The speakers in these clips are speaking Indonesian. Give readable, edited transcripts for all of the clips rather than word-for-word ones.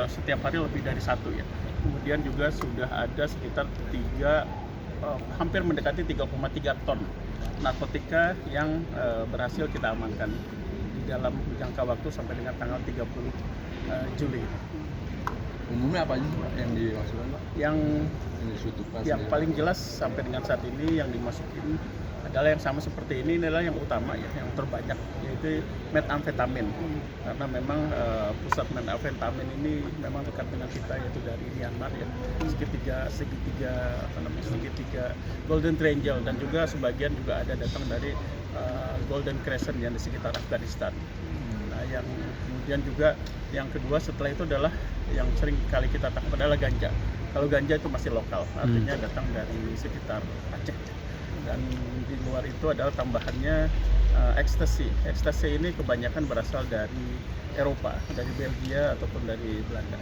setiap hari lebih dari satu ya. Kemudian juga sudah ada sekitar hampir mendekati 3,3 ton narkotika yang berhasil kita amankan di dalam jangka waktu sampai dengan tanggal 30 Juli. Umumnya apa aja Pak yang dimasukkan Pak? Yang paling jelas sampai dengan saat ini yang dimasukin adalah yang sama seperti ini adalah yang utama ya, yang terbanyak, yaitu metamfetamin. Karena memang pusat metamfetamin ini memang dekat dengan kita, yaitu dari Myanmar ya, segitiga Golden Triangle, dan juga sebagian juga ada datang dari Golden Crescent yang di sekitar Afghanistan. Nah, yang kemudian juga yang kedua setelah itu adalah yang sering kali kita tangkap adalah ganja. Kalau ganja itu masih lokal, artinya datang dari sekitar Aceh. Dan di luar itu adalah tambahannya ekstasi. Ekstasi ini kebanyakan berasal dari Eropa, dari Belgia ataupun dari Belanda.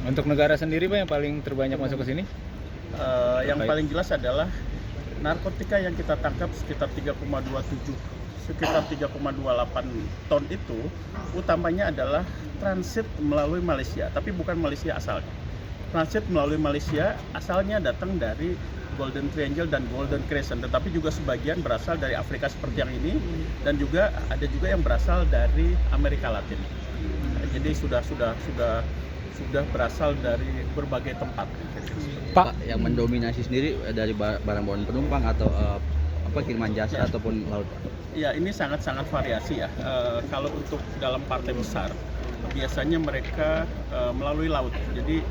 Untuk negara sendiri Pak yang paling terbanyak masuk ke sini? Yang paling jelas adalah narkotika yang kita tangkap sekitar 3,28 ton itu utamanya adalah transit melalui Malaysia, tapi bukan Malaysia asalnya. Transit melalui Malaysia asalnya datang dari Golden Triangle dan Golden Crescent, tetapi juga sebagian berasal dari Afrika seperti yang ini, dan juga ada juga yang berasal dari Amerika Latin. Jadi sudah berasal dari berbagai tempat. Pak, yang mendominasi sendiri dari barang bawaan penumpang atau kiriman jasa ataupun laut? Ya, ini sangat-sangat variasi ya. Kalau untuk dalam partai besar, biasanya mereka melalui laut. Jadi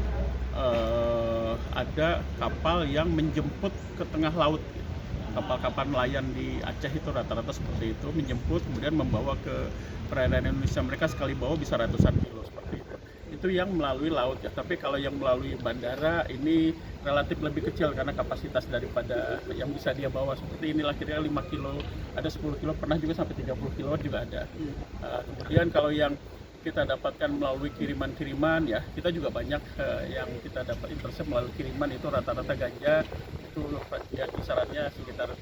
ada kapal yang menjemput ke tengah laut. Kapal-kapal nelayan di Aceh itu rata-rata seperti itu, menjemput kemudian membawa ke perairan Indonesia. Mereka sekali bawa bisa ratusan kilo seperti itu. Itu yang melalui laut ya. Tapi kalau yang melalui bandara ini relatif lebih kecil karena kapasitas daripada yang bisa dia bawa. Seperti inilah kira-kira 5 kilo, ada 10 kilo, pernah juga sampai 30 kilo juga ada. Kemudian kalau yang kita dapatkan melalui kiriman-kiriman ya, kita juga banyak yang kita dapat intercept melalui kiriman, itu rata-rata ganja itu ya kisarannya sekitar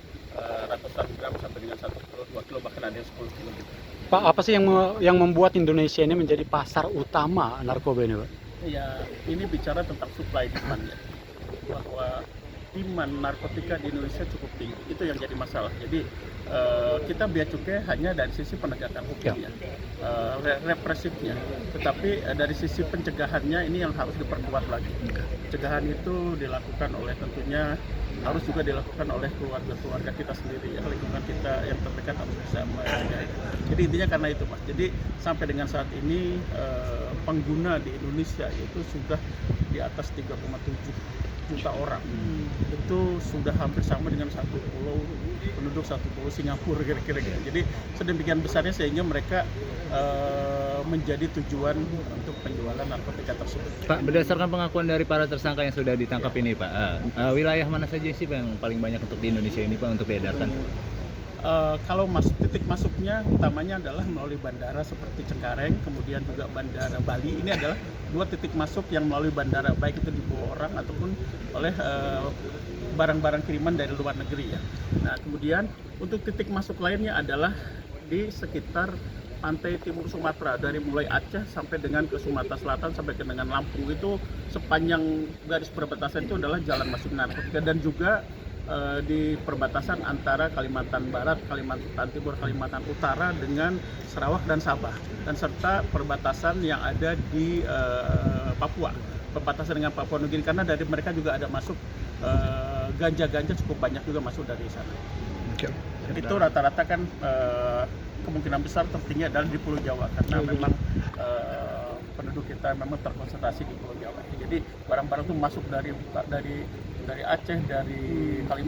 ratusan gram sampai dengan 1 kilo, 2 kilo, bahkan ada yang 10 kilo gitu. Pak, apa sih yang membuat Indonesia ini menjadi pasar utama narkoba ini, Pak? Ya, ini bicara tentang supply demand ya, bahwa demand narkotika di Indonesia cukup tinggi, itu yang jadi masalah. Jadi kita bea cukai hanya dari sisi penegakan hukumnya, represifnya, tetapi dari sisi pencegahannya ini yang harus diperkuat lagi. Pencegahan itu dilakukan oleh, tentunya harus juga dilakukan oleh keluarga kita sendiri ya, lingkungan kita yang terdekat harus bisa mencegah itu. Jadi intinya karena itu Mas. Jadi sampai dengan saat ini pengguna di Indonesia itu sudah di atas 3,7 juta orang. Itu sudah hampir sama dengan penduduk satu pulau Singapura kira-kira. Jadi sedemikian besarnya sehingga mereka menjadi tujuan untuk penjualan narkotika tersebut. Pak, berdasarkan pengakuan dari para tersangka yang sudah ditangkap ini Pak, wilayah mana saja sih Pak yang paling banyak untuk di Indonesia ini Pak untuk diedarkan? Kalau titik masuknya utamanya adalah melalui bandara seperti Cengkareng, kemudian juga bandara Bali. Ini adalah 2 titik masuk yang melalui bandara, baik itu dibawa orang ataupun oleh barang-barang kiriman dari luar negeri ya. Nah, kemudian untuk titik masuk lainnya adalah di sekitar pantai timur Sumatera, dari mulai Aceh sampai dengan ke Sumatera Selatan sampai ke dengan Lampung. Itu sepanjang garis perbatasan itu adalah jalan masuk narkotika, dan juga di perbatasan antara Kalimantan Barat, Kalimantan Timur, Kalimantan Utara dengan Sarawak dan Sabah, dan serta perbatasan yang ada di Papua, perbatasan dengan Papua Nugini, karena dari mereka juga ada masuk ganja-ganja cukup banyak juga masuk dari sana. Itu rata-rata kan kemungkinan besar tertinggi adalah di Pulau Jawa, karena memang penduduk kita memang terkonsentrasi di Pulau Jawa. Jadi barang-barang itu masuk dari Aceh, dari Kalimantan